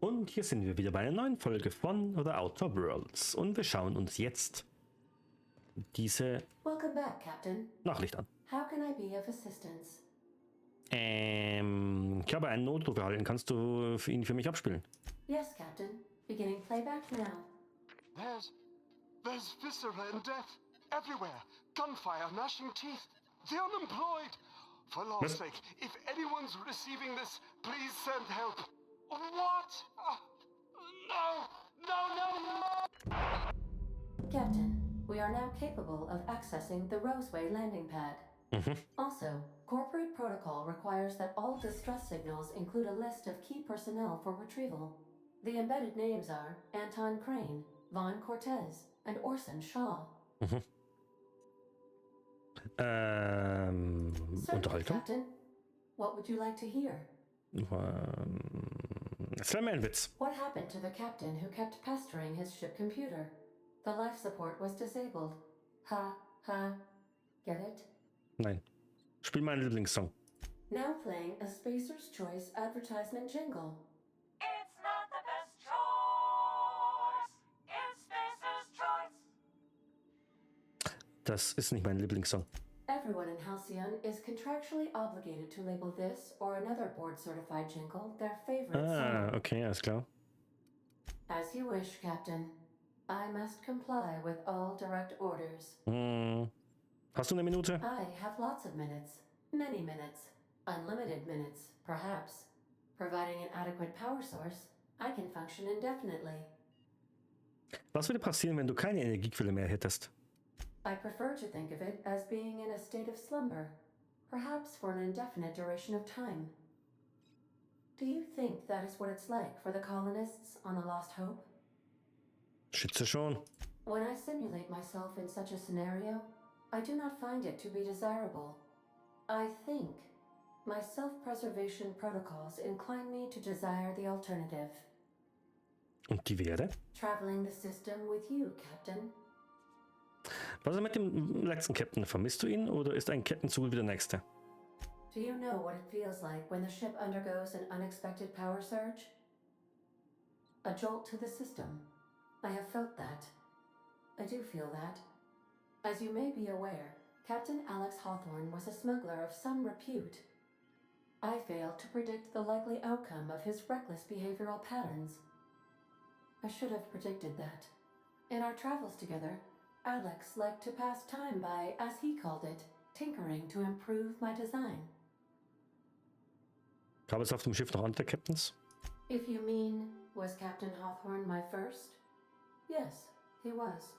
Und hier sind wir wieder bei einer neuen Folge von The Outer Worlds. Und wir schauen uns jetzt diese Nachricht an. How can I be of assistance? Ich habe einen Notruf erhalten. Kannst du ihn für mich abspielen? Yes, Captain. Beginning playback now. There's viscera and death everywhere. Gunfire, gnashing teeth. The unemployed. For Lord's sake, if anyone's receiving this, please send help. What? No! Captain, we are now capable of accessing the Roseway landing pad. Also, corporate protocol requires that all distress signals include a list of key personnel for retrieval. The embedded names are Anton Crane, Vaughn Cortez, and Orson Shaw. Unterhaltung? Captain. What would you like to hear? Erzähl mir einen Witz. What happened to the captain who kept pestering his ship computer? The life support was disabled. Ha, ha. Get it? Nein. Spiel meinen Lieblingssong. Now playing a Spacer's Choice advertisement jingle. It's not the best choice. It's Spacer's choice. Das ist nicht mein Lieblingssong. Everyone in Halcyon is contractually obligated to label this or another board-certified jingle their favorite song. Okay, alles klar. As you wish, Captain. I must comply with all direct orders. Hast du eine Minute? I have lots of minutes. Many minutes. Unlimited minutes, perhaps. Providing an adequate power source, I can function indefinitely. Was würde passieren, wenn du keine Energiequelle mehr hättest? I prefer to think of it as being in a state of slumber, perhaps for an indefinite duration of time. Do you think that is what it's like for the colonists on the Lost Hope? Schätze schon. When I simulate myself in such a scenario, I do not find it to be desirable. I think my self-preservation protocols incline me to desire the alternative. Und die wäre? Traveling the system with you, Captain. Was ist mit dem letzten Captain? Vermisst du ihn oder ist ein Captain so gut wie der nächste? Do you know what it feels like when the ship undergoes an unexpected power surge? A jolt to the system. I have felt that. I do feel that. As you may be aware, Captain Alex Hawthorne was a smuggler of some repute. I failed to predict the likely outcome of his reckless behavioral patterns. I should have predicted that. In our travels together, Alex liked to pass time by, as he called it, tinkering to improve my design. Gab es auf dem Schiff noch andere Captains? If you mean, was Captain Hawthorne my first? Yes, he was.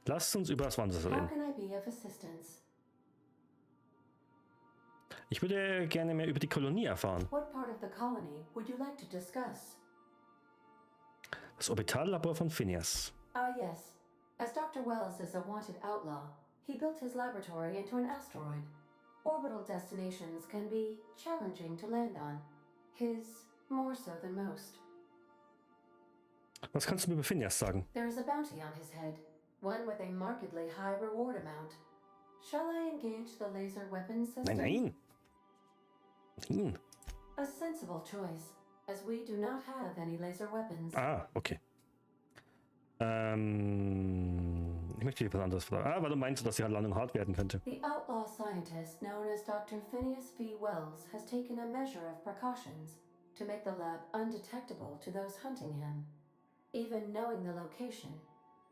Lasst uns über das Wasser How reden. can I be of assistance? Ich würde gerne mehr über die Kolonie erfahren. What part of the colony would you like to discuss? Das Orbitallabor von Phineas. Ah, yes. As Dr. Wells is a wanted outlaw, he built his laboratory into an asteroid. Orbital destinations can be challenging to land on. His more so than most. Was kannst du mir über Phineas sagen? There is a bounty on his head, one with a markedly high reward amount. Shall I engage the laser weapons system? Nein. A sensible choice, as we do not have any laser weapons. Okay. Ich möchte dir was anderes fragen. Weil du meinst, dass die Landung hart werden könnte. The outlaw scientist known as Dr. Phineas V. Wells has taken a measure of precautions to make the lab undetectable to those hunting him. Even knowing the location,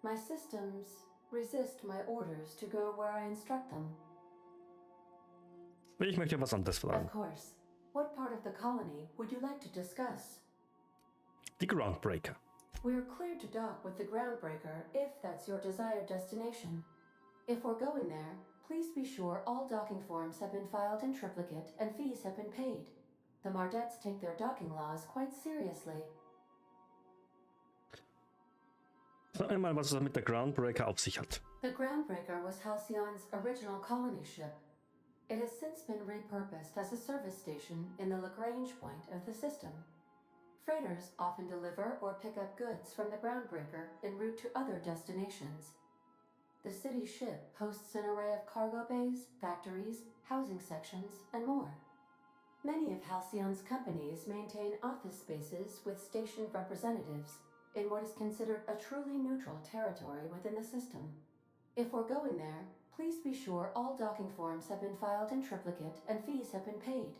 my systems resist my orders to go where I instruct them. Ich möchte dir was anderes fragen. Of course. What part of the colony would you like to discuss? Die Groundbreaker. We're cleared to dock with the Groundbreaker if that's your desired destination. If we're going there, please be sure all docking forms have been filed in triplicate and fees have been paid. The Mardettes take their docking laws quite seriously. Sag einmal, was es mit der Groundbreaker auf sich hat. The Groundbreaker was Halcyon's original colony ship. It has since been repurposed as a service station in the Lagrange point of the system. Freighters often deliver or pick up goods from the Groundbreaker en route to other destinations. The city ship hosts an array of cargo bays, factories, housing sections, and more. Many of Halcyon's companies maintain office spaces with stationed representatives in what is considered a truly neutral territory within the system. If we're going there, please be sure all docking forms have been filed in triplicate and fees have been paid.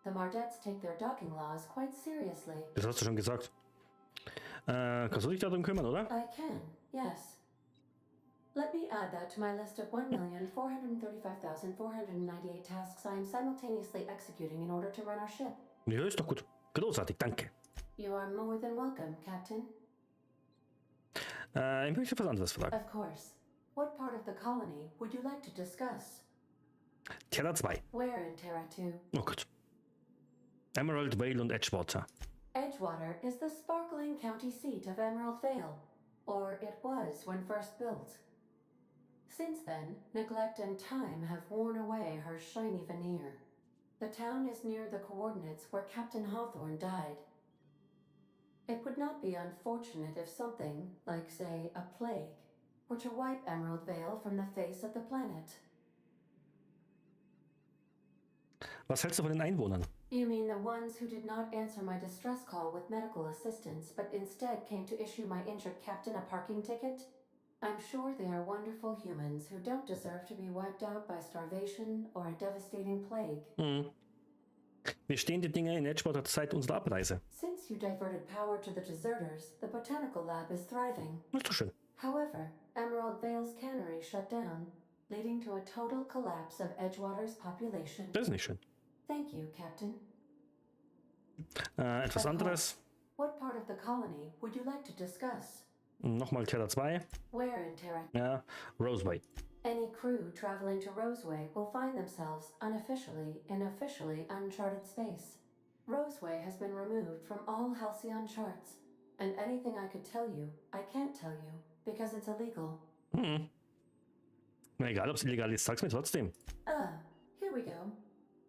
The Mardettes take their docking laws quite seriously. Das hast du schon gesagt. Kannst du dich darum kümmern, oder? I can, yes. Let me add that to my list of 1,435,498 tasks I am simultaneously executing in order to run our ship. Ja, ist doch gut. Großartig, danke. You are more than welcome, Captain. Ich möchte was anderes fragen. Of course. What part of the colony would you like to discuss? Terra 2. Where in Terra 2? Oh Gott. Emerald Vale und Edgewater. Edgewater is the sparkling county seat of Emerald Vale, or it was when first built. Since then, neglect and time have worn away her shiny veneer. The town is near the coordinates where Captain Hawthorne died. It would not be unfortunate if something, like say a plague, were to wipe Emerald Vale from the face of the planet. Was hältst du von den Einwohnern? You mean the ones who did not answer my distress call with medical assistance, but instead came to issue my injured captain a parking ticket? I'm sure they are wonderful humans who don't deserve to be wiped out by starvation or a devastating plague. Wir stehen die Dinge in Edgewater seit unserer Abreise. Since you diverted power to the deserters, the botanical lab is thriving. Das ist doch schön. However, Emerald Vale's cannery shut down, leading to a total collapse of Edgewater's population. Das ist nicht schön. Thank you, Captain. Etwas anderes. What part of the colony would you like to discuss? Nochmal Terra 2. Where in Terra? Ja, Roseway. Any crew traveling to Roseway will find themselves unofficially in officially uncharted space. Roseway has been removed from all Halcyon charts, and anything I could tell you, I can't tell you, because it's illegal. Na egal, ob es illegal ist, sag's mir trotzdem. Here we go.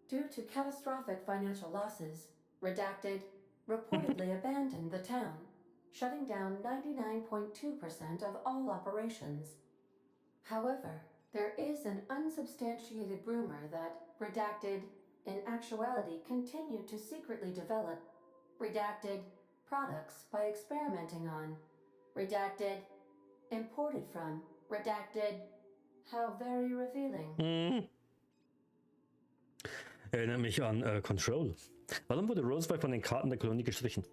Due to catastrophic financial losses, Redacted reportedly abandoned the town, shutting down 99.2% of all operations. However, there is an unsubstantiated rumor that Redacted, in actuality, continued to secretly develop Redacted products by experimenting on Redacted, imported from Redacted. How very revealing. Erinnert mich an Control. Warum wurde Roseway von den Karten der Kolonie gestrichen?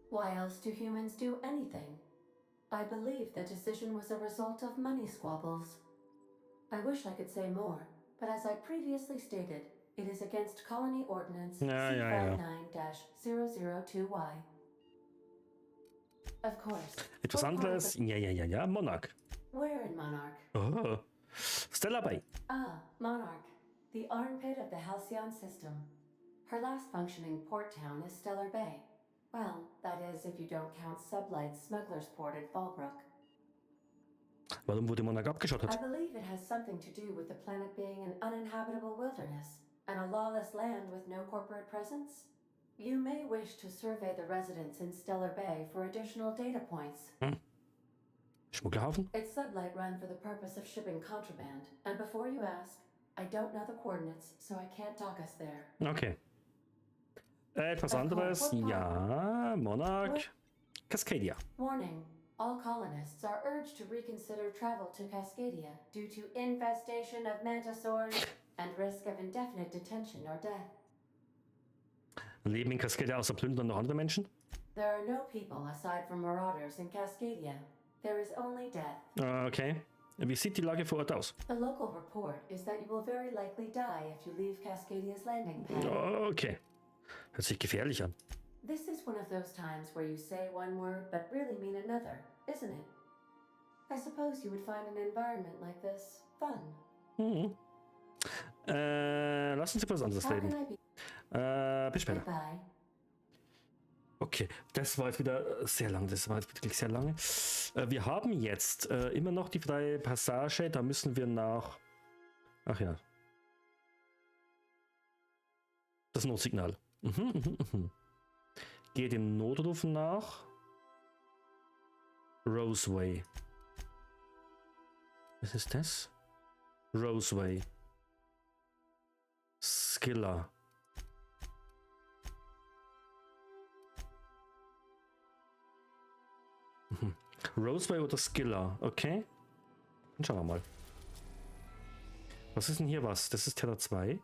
Why else do humans do anything? I believe the decision was a result of money squabbles. I wish I could say more, but as I previously stated, it is against Colony Ordinance C59-002Y. Of course. Etwas anderes? Ja, Monarch. Where in Monarch? Oh, Stella Bay. Monarch, the armpit of the Halcyon system. Her last functioning port town is Stellar Bay. Well, that is if you don't count Sublight's Smuggler's Port at Fallbrook. Warum wurde Monarch abgeschottet? I believe it has something to do with the planet being an uninhabitable wilderness and a lawless land with no corporate presence. You may wish to survey the residents in Stellar Bay for additional data points. Schmugglerhafen? It's Sublight run for the purpose of shipping contraband, and before you ask, I don't know the coordinates, so I can't dock us there. Okay. Etwas anderes? Ja, Monarch. Cascadia. Warning. All colonists are urged to reconsider travel to Cascadia due to infestation of mantisaurs and risk of indefinite detention or death. Leben in Cascadia außer Plündern noch andere Menschen? There are no people aside from marauders in Cascadia. There is only death. Okay. Wie sieht die Lage vor Ort aus? The local report is that you will very likely die if you leave Cascadia's landing pad. Okay. Hört sich gefährlich an. This is one of those times where you say one word but really mean another, isn't it? I suppose you would find an environment like this fun. Lass uns über was anderes reden. Bis später. Goodbye. Okay, das war jetzt wieder sehr lang. Das war jetzt wirklich sehr lange. Wir haben jetzt immer noch die freie Passage. Da müssen wir nach... Ach ja. Das Notsignal. Gehe dem Notruf nach. Roseway. Was ist das? Roseway. Skilla. Roseway oder Skiller, okay. Dann schauen wir mal. Was ist denn hier was? Das ist Terra 2.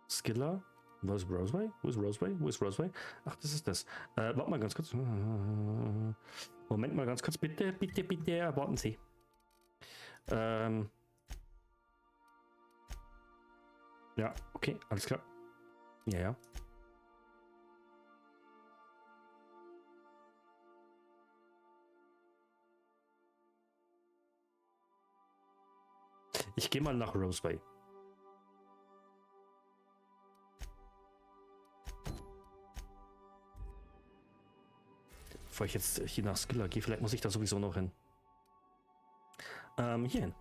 Skiller. Wo ist Roseway? Wo ist Roseway? Wo ist Roseway? Ach, das ist das. Warte mal ganz kurz. Moment mal ganz kurz. Bitte, bitte, bitte, warten Sie. Ja, okay, alles klar. Ja, ja. Ich gehe mal nach Roseway. Bevor ich jetzt hier nach Skiller gehe, vielleicht muss ich da sowieso noch hin. Hierhin.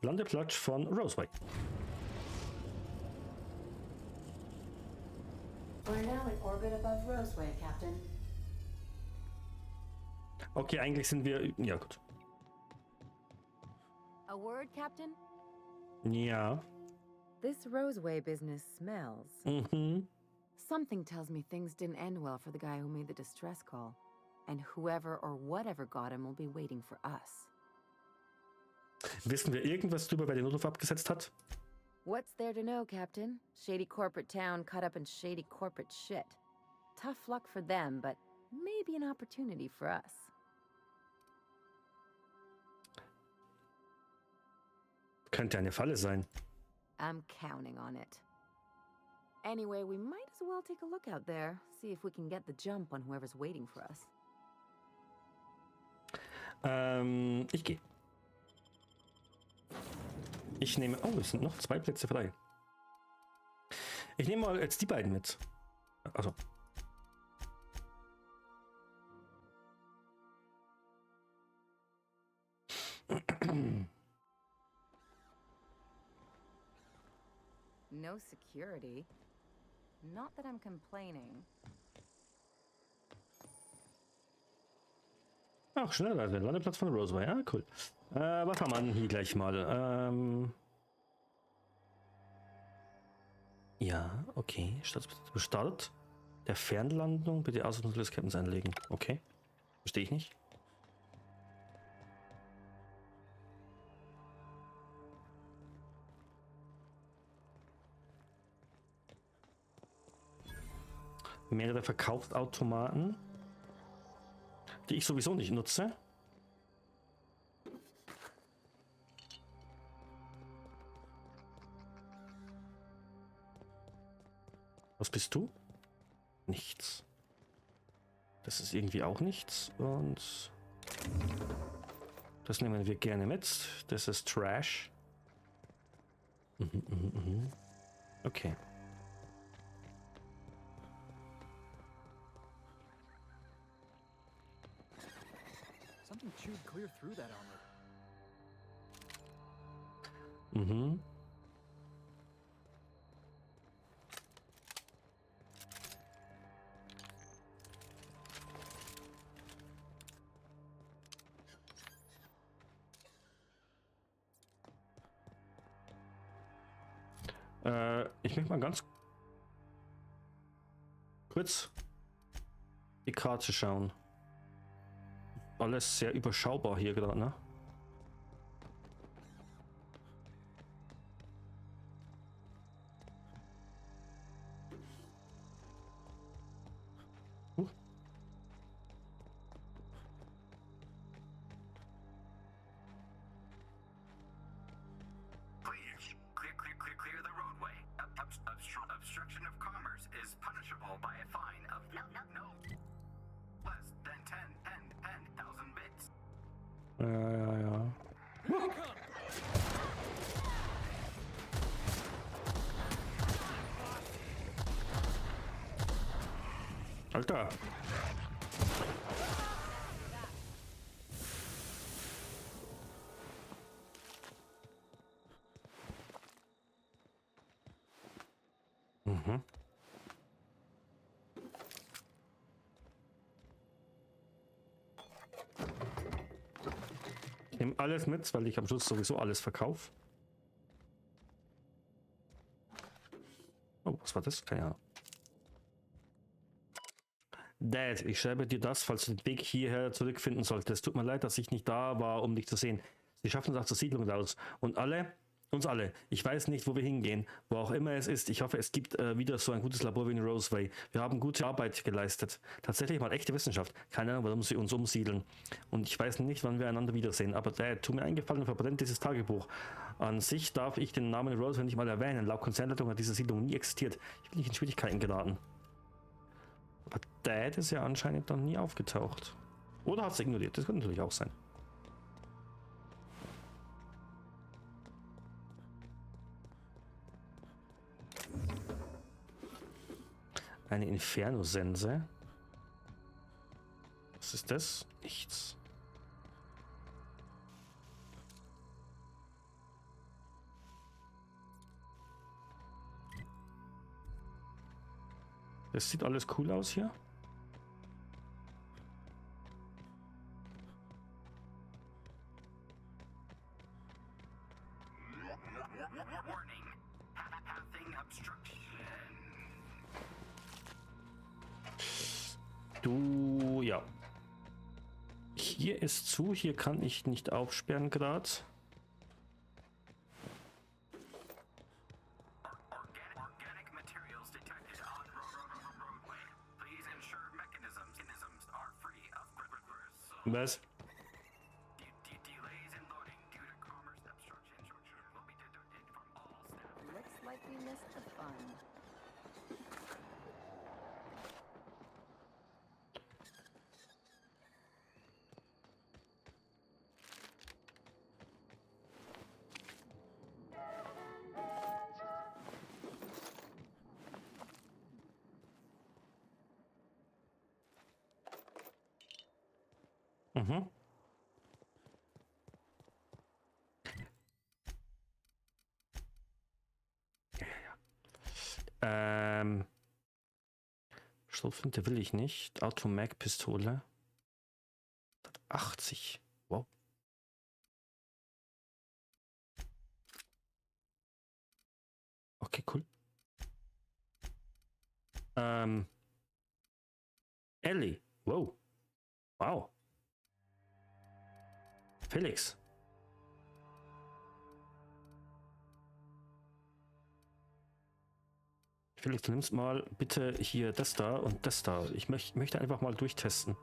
Landeplatz von Roseway. We're now in orbit above Roseway, Captain. Okay, eigentlich sind wir... Ja, gut. A word, Captain? Ja. This Roseway business smells. Mhm. Something tells me things didn't end well for the guy who made the distress call. And whoever or whatever got him will be waiting for us. Wissen wir irgendwas drüber, wer den Notruf abgesetzt hat? What's there to know, Captain? Shady corporate town caught up in shady corporate shit. Tough luck for them, but maybe an opportunity for us. Könnte eine Falle sein. I'm counting on it. Anyway, we might as well take a look out there, see if we can get the jump on whoever's waiting for us. Ich gehe. Ich nehme... Oh, es sind noch 2 Plätze frei. Ich nehme mal jetzt die beiden mit. Also. No security. Not that I'm complaining. Ach, schnell, also der Landeplatz von Roseway. Ah, cool. Was haben wir denn hier gleich mal? Ja, okay. Start der Fernlandung. Bitte Aus- und des Captains einlegen. Okay. Verstehe ich nicht. Mehrere Verkaufsautomaten, die ich sowieso nicht nutze. Was bist du? Nichts. Das ist irgendwie auch nichts. Und das nehmen wir gerne mit. Das ist Trash. Okay. Something chewed clear through that armor. Mhm. Ich möchte mal ganz kurz die Karte schauen. Alles sehr überschaubar hier gerade, ne? Please, clear the roadway. Obstruction of commerce is punishable by a fine of no less than 10,000 bits. Ja. Alter. Mhm. Ich nehme alles mit, weil ich am Schluss sowieso alles verkaufe. Oh, was war das? Keine Ahnung. Dad, ich schreibe dir das, falls du den Weg hierher zurückfinden solltest. Tut mir leid, dass ich nicht da war, um dich zu sehen. Sie schaffen es auch zur Siedlung raus. Und uns alle. Ich weiß nicht, wo wir hingehen, wo auch immer es ist. Ich hoffe, es gibt wieder so ein gutes Labor wie in Roseway. Wir haben gute Arbeit geleistet. Tatsächlich mal echte Wissenschaft. Keine Ahnung, warum sie uns umsiedeln. Und ich weiß nicht, wann wir einander wiedersehen. Aber Dad, tu mir einen Gefallen und verbrennt dieses Tagebuch. An sich darf ich den Namen Roseway nicht mal erwähnen. Laut Konzernleitung hat diese Siedlung nie existiert. Ich bin nicht in Schwierigkeiten geraten. Aber Dad ist ja anscheinend noch nie aufgetaucht. Oder hat es ignoriert. Das könnte natürlich auch sein. Eine Inferno-Sense. Was ist das? Nichts. Das sieht alles cool aus hier. Warning. Pathing obstruction. Du, ja. Hier ist zu, hier kann ich nicht aufsperren gerade. Organic materials detected on roadway. Please ensure mechanisms are free of Was? delays in loading due to commerce obstruction will be deducted from all staff. Looks like we missed the fun. Mhm. Schrotflinte will ich nicht. Automag-Pistole. 80. Wow. Okay, cool. Ellie. Wow. Wow. Felix. Felix, du nimmst mal bitte hier das da und das da. Ich möchte einfach mal durchtesten.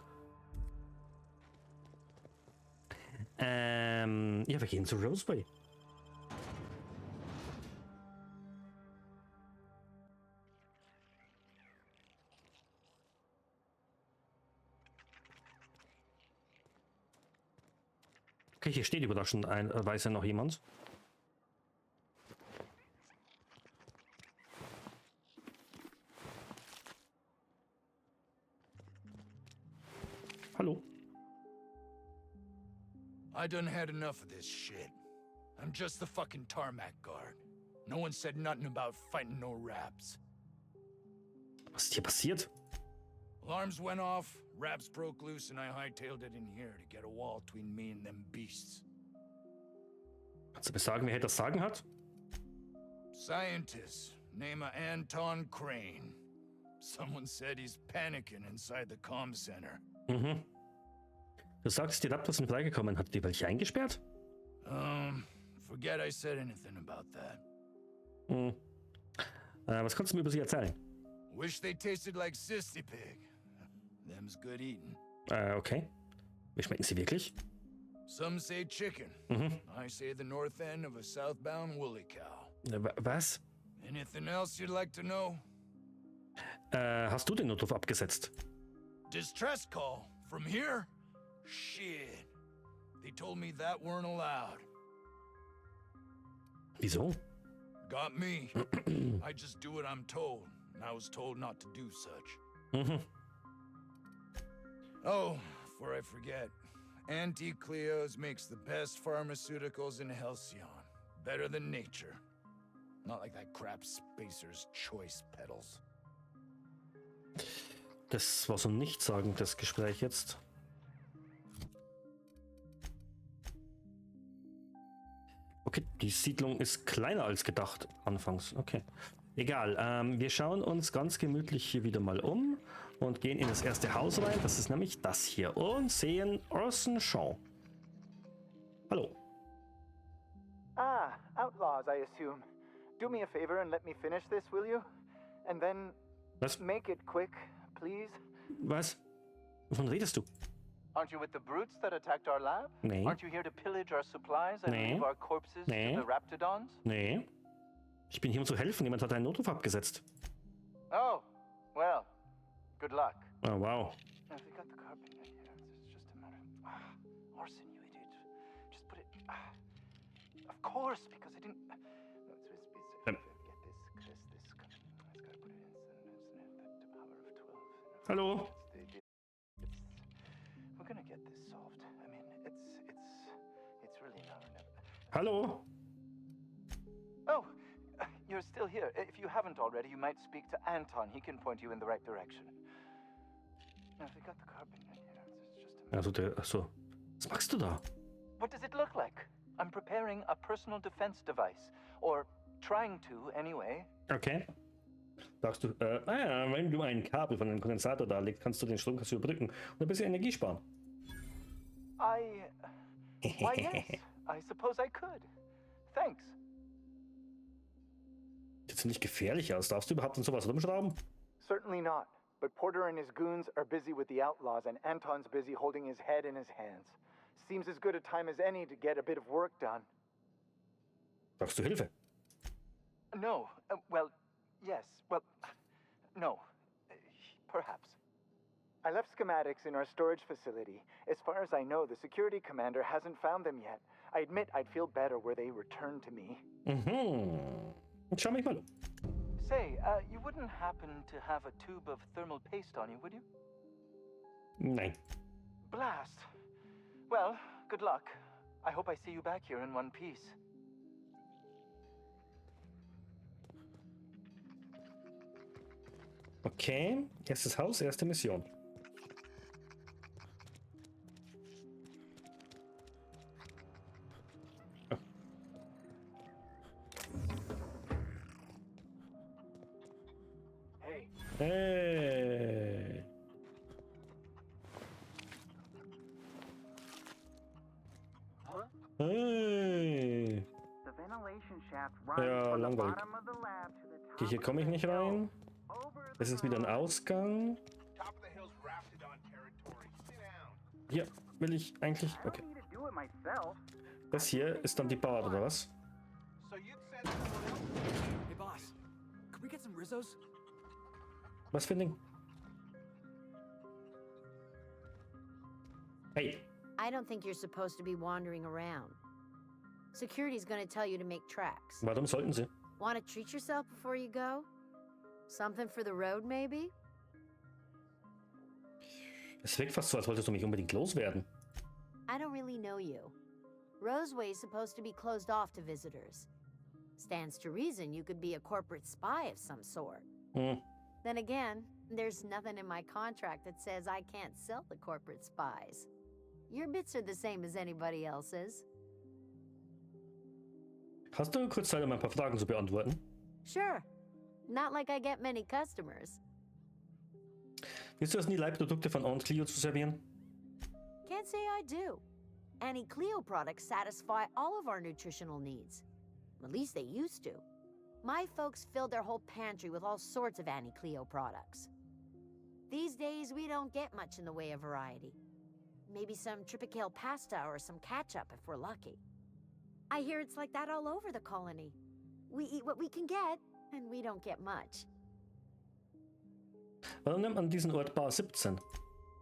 Ja, wir gehen zu Roseway. Okay, hier steht überraschenderweise noch jemand. Hallo. I done had enough of this shit. I'm just the fucking tarmac guard. No one said nothing about fighting no raps. Was ist hier passiert? Alarms went off, raps broke loose, and I hightailed it in here to get a wall between me and them beasts. Kannst du mir sagen, wer das Sagen hat? Scientist, name of Anton Crane. Someone said he's panicking inside the comm center. Mhm. Du sagst, die Raptors sind freigekommen. Hat die welche eingesperrt? Forget I said anything about that. Hm. Was kannst du mir über sie erzählen? Wish they tasted like Sissy Pig. Them's good eating. Okay. Wie schmecken sie wirklich? Some say chicken. Mhm. I say the north end of a southbound woolly cow. Was? Anything else you'd like to know? Hast du den Notruf abgesetzt? Distress call? From here? Shit. They told me that weren't allowed. Wieso? Got me. I just do what I'm told, and I was told not to do such. Mhm. Oh, before I forget, Auntie Cleo's makes the best pharmaceuticals in Halcyon. Better than nature. Not like that crap Spacer's Choice pedals. Das war so ein nichtssagendes Gespräch jetzt. Okay, die Siedlung ist kleiner als gedacht anfangs. Okay, egal. Wir schauen uns ganz gemütlich hier wieder mal um und gehen in das erste Haus rein. Das ist nämlich das hier. Und sehen Orson Shaw. Hallo. Ah, outlaws, I assume. Do me a favor and let me finish this, will you? And then Was? make it quick, please. Was? Wovon redest du? Aren't you with the brutes that attacked our lab? Nee. Aren't you here to pillage our supplies and Nee. leave our corpses Nee. to the raptidons? Nee. Ich bin hier, um zu helfen. Jemand hat einen Notruf abgesetzt. Oh, well, good luck. Oh, wow. Have we got the carpet in here? It's just a matter. Orson, you idiot. Just put it. Of course, because I didn't. No, Ähm. get this, Chris. This. It's gotta put it in the power of 12. Hallo. We're gonna get this solved. I mean, it's really now or never. Hallo. Oh, you're still here. If you haven't already, you might speak to Anton. He can point you in the right direction. Now, if we got the carpet in here, it's just a Achso. Was machst du da? What does it look like? I'm preparing a personal defense device. Or trying to, anyway. Okay. Sagst du, wenn du ein Kabel von einem Kondensator da legst, kannst du den Strom überbrücken und ein bisschen Energie sparen. Why, yes. I suppose I could. Thanks. Sieht ziemlich gefährlich aus. Darfst du überhaupt an sowas rumschrauben? Certainly not. But Porter and his goons are busy with the outlaws, and Anton's busy holding his head in his hands. Seems as good a time as any to get a bit of work done. Brauchst du Hilfe? No. Well, yes. Well, no. Perhaps. I left schematics in our storage facility. As far as I know, the security commander hasn't found them yet. I admit I'd feel better were they returned to me. Schau mich mal um. Say, you wouldn't happen to have a tube of thermal paste on you, would you? Nein. Blast. Well, good luck. I hope I see you back here in one piece. Okay. Erstes Haus, erste Mission. Oh. Hey. Hey. Hey. The ventilation shaft runs Ja, from the langweilig. bottom of the lab to the Okay, top hier komme ich nicht rein. over Das ist wieder ein Ausgang. Top of the hill's raptidon territory. Sit down. Hier will ich eigentlich... I Okay. don't need to do it myself. Das hier ist dann die Bar, oder was? So you'd send someone else? Hey, boss. Could we get some Rizzos? Was für ein Ding? Hey. I don't think you're supposed to be wandering around. Security's gonna tell you to make tracks. Warum sollten sie? Want to treat yourself before you go? Something for the road, maybe? Es wirkt fast so, als wolltest du mich unbedingt loswerden. I don't really know you. Roseway's supposed to be closed off to visitors. Stands to reason you could be a corporate spy of some sort. Then again, there's nothing in my contract that says I can't sell the corporate spies. Your bits are the same as anybody else's. Hast du kurz Zeit, um ein paar Fragen zu beantworten? Sure. Not like I get many customers. Willst du es nie Leihprodukte von Aunt Cleo zu servieren? Can't say I do. Annie Cleo products satisfy all of our nutritional needs. At least they used to. My folks filled their whole pantry with all sorts of Annie Cleo products. These days, we don't get much in the way of variety. Maybe some tripicale pasta or some ketchup if we're lucky. I hear it's like that all over the colony. We eat what we can get, and we don't get much. Warum nennt man diesen Ort Bar 17?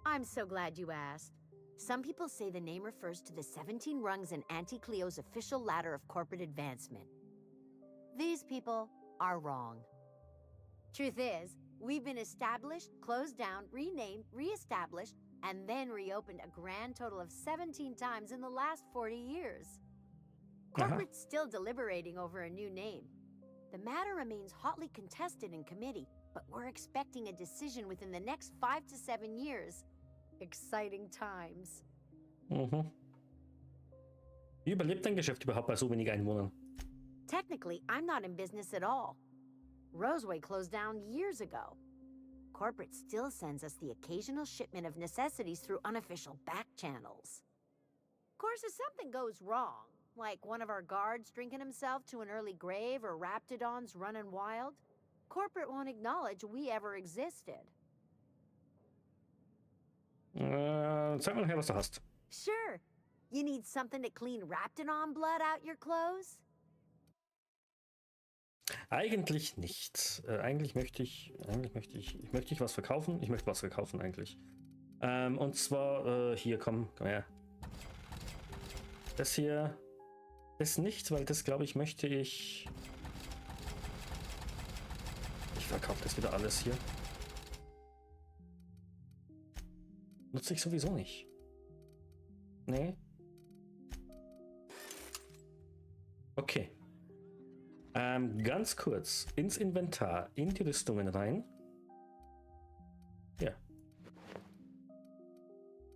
I'm so glad you asked. Some people say the name refers to the 17 rungs in Auntie Cleo's official ladder of corporate advancement. These people are wrong. Truth is, we've been established, closed down, renamed, reestablished, and then reopened a grand total of 17 times in the last 40 years. Corporate's still deliberating over a new name. The matter remains hotly contested in committee, but we're expecting a decision within the next 5 to 7 years. Exciting times. Wie überlebt dein Geschäft überhaupt bei so wenig Einwohnern? Technically, I'm not in business at all. Roseway closed down years ago. corporate still sends us the occasional shipment of necessities through unofficial back channels. Of course, if something goes wrong, like one of our guards drinking himself to an early grave or raptidons running wild, corporate won't acknowledge we ever existed. Sag mal her, was du hast. Sure. You need something to clean raptidon blood out your clothes? Eigentlich nicht. Eigentlich möchte ich was verkaufen. Ich möchte was verkaufen eigentlich. Und zwar, hier, komm her. Das hier, das nicht, weil das, glaube ich, möchte ich... Ich verkaufe das wieder alles hier. Nutze ich sowieso nicht. Nee. Okay. Ganz kurz ins Inventar, in die Rüstungen rein. Ja.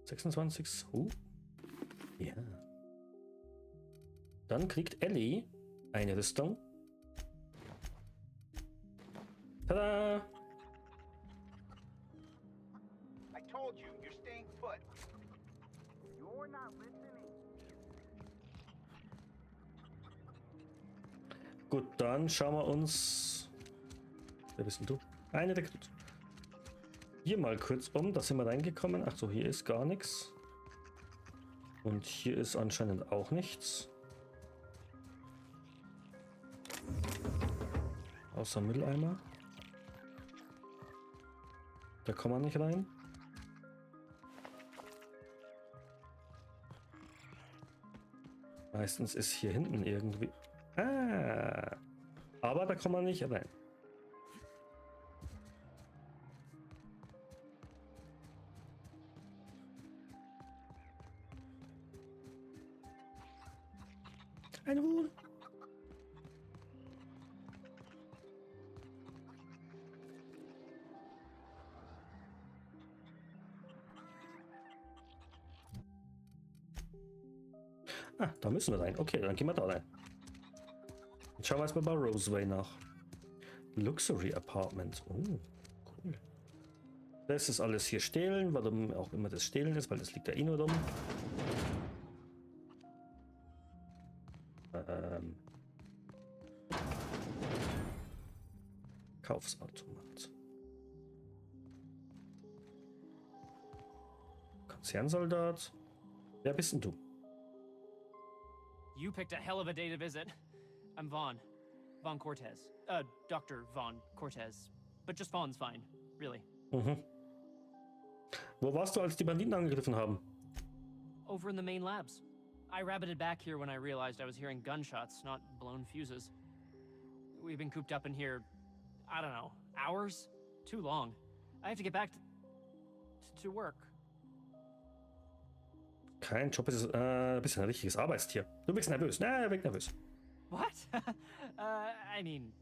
26. Ja. Dann kriegt Ellie eine Rüstung. Tada! I told you, you're staying put. You're not listening. Gut, dann schauen wir uns. Wer bist denn du? Eine Rekrut. Hier mal kurz um, da sind wir reingekommen. Ach so, hier ist gar nichts. Und hier ist anscheinend auch nichts. Außer Mülleimer. Da kommen wir nicht rein. Meistens ist hier hinten irgendwie... Ah, aber da kommen wir nicht rein. Ein Huhn. Ah, da müssen wir rein. Okay, dann gehen wir da rein. Jetzt schauen wir erstmal bei Roseway nach. Luxury Apartment. Oh, cool. Das ist alles hier stehlen, warum auch immer das stehlen ist, weil das liegt ja eh nur rum. Kaufsautomat. Konzernsoldat. Wer bist denn du? You picked a hell of a day to visit. I'm Vaughn. Vaughn Cortez. Dr. Vaughn Cortez. But just Vaughn's fine, really. Mhm. Wo warst du, als die Banditen angegriffen haben? Over in the main labs. I rabbited back here when I realized I was hearing gunshots, not blown fuses. We've been cooped up in here, I don't know, hours? Too long. I have to get back to work. Kein Job, ist bist ein richtiges Arbeitstier. Du bist nervös. Na, weg nervös. What? I mean,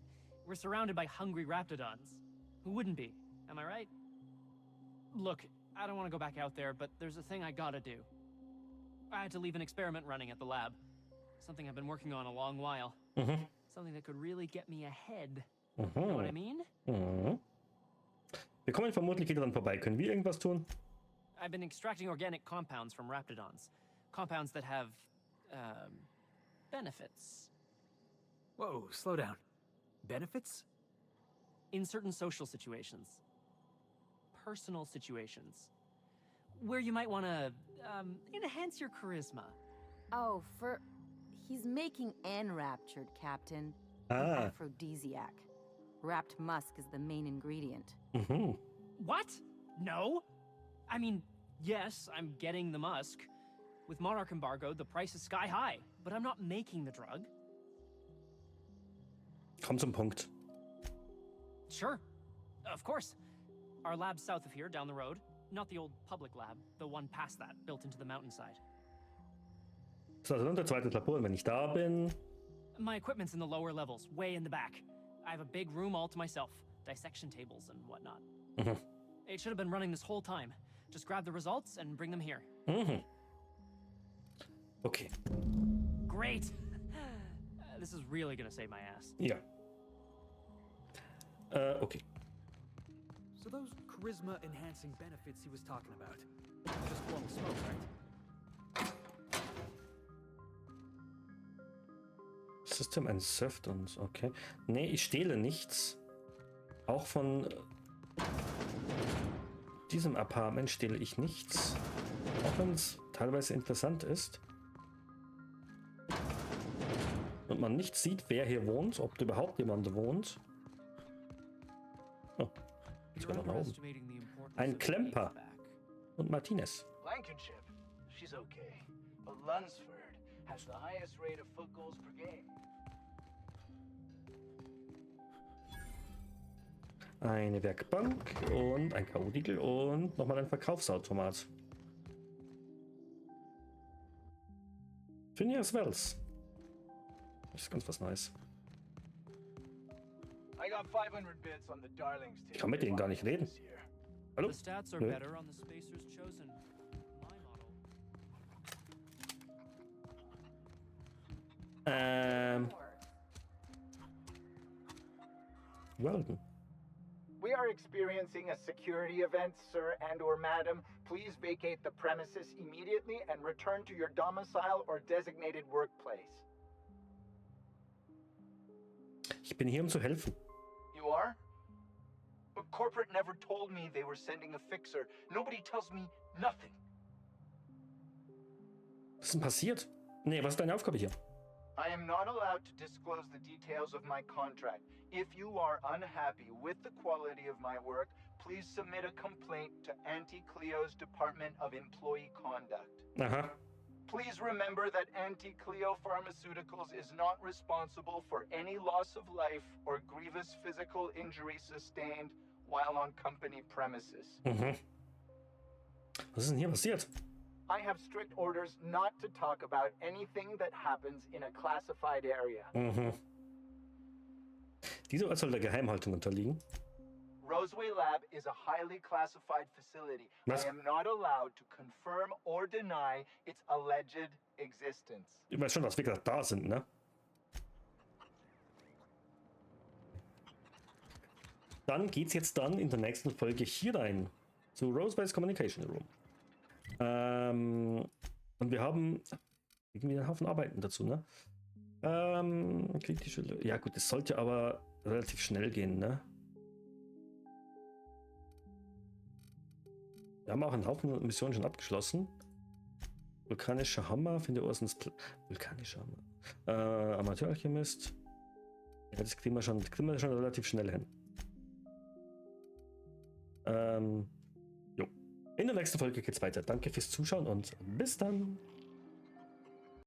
we're surrounded by hungry raptidons. Who wouldn't be? Am I right? Look, I don't want to go back out there, but there's a thing I gotta do. I had to leave an experiment running at the lab. Something I've been working on a long while. Mhm. Something that could really get me ahead. Mhm. You know what I mean? Mhm. Wir kommen vermutlich wieder dran vorbei. Können wir irgendwas tun? I've been extracting organic compounds from raptidons. Compounds that have, benefits. Whoa, slow down. Benefits? In certain social situations. Personal situations. Where you might want to, enhance your charisma. Oh, he's making enraptured, Captain. Ah. Aphrodisiac. Wrapped musk is the main ingredient. Mhm. What? No? I mean, yes, I'm getting the musk. With Monarch embargo, the price is sky high, but I'm not making the drug. Komm zum Punkt. Sure. Of course. Our lab's south of here, down the road. Not the old public lab, the one past that, built into the mountainside. So, also der zweite Labor, und wenn ich da bin... My equipment's in the lower levels, way in the back. I have a big room all to myself. Dissection tables and whatnot. Mhm. It should have been running this whole time. Just grab the results and bring them here. Mhm. Okay. Great! This is really gonna save my ass. Ja. Okay. So those charisma-enhancing benefits he was talking about, just blowing smoke, right? System and Surft und okay. Nee, ich stehle nichts. Auch von diesem Apartment stehle ich nichts. Auch wenn es teilweise interessant ist. Und man nicht sieht, wer hier wohnt, ob da überhaupt jemand wohnt. Oh, jetzt gehen wir nach oben. Ein Klemper. Und Martinez. Blankenship, she's okay. But Lunsford has the highest rate of foot goals per game. Eine Werkbank und ein K.O.-Riegel und nochmal ein Verkaufsautomat. Phineas Wells. Das ist ganz was Neues. I got 500 bits on the Darlings Ich kann mit denen gar nicht reden. Hallo? The stats are Nö. better on the spacers chosen. My model. Weldon. We are experiencing a security event, sir and/or madam. Please vacate the premises immediately and return to your domicile or designated workplace. Ich bin hier, um zu helfen. You are? But corporate never told me they were sending a fixer. Nobody tells me nothing. Was ist denn passiert? Nee, was ist deine Aufgabe hier? I am not allowed to disclose the details of my contract. If you are unhappy with the quality of my work, please submit a complaint to Auntie Cleo's Department of Employee Conduct. Aha. Please remember that Auntie Cleo Pharmaceuticals is not responsible for any loss of life or grievous physical injury sustained while on company premises. Mhm. Was ist denn hier passiert? I have strict orders not to talk about anything that happens in a classified area. Mhm. Dieser Ort soll der Geheimhaltung unterliegen. Roseway Lab is a highly classified facility. Was? I am not allowed to confirm or deny its alleged existence. Ich weiß schon, dass wir gerade da sind, ne? Dann geht's jetzt dann in der nächsten Folge hier rein. Zu Roseways Communication Room. Und wir haben irgendwie einen Haufen Arbeiten dazu, ne? Kritische, ja gut, es sollte aber relativ schnell gehen, ne? Wir haben auch einen Haufen Missionen schon abgeschlossen. Vulkanischer Hammer, finde Orsons vulkanischer Hammer. Amateuralchemist. Ja, das kriegen wir schon relativ schnell hin. Jo. In der nächsten Folge geht's weiter. Danke fürs Zuschauen und bis dann.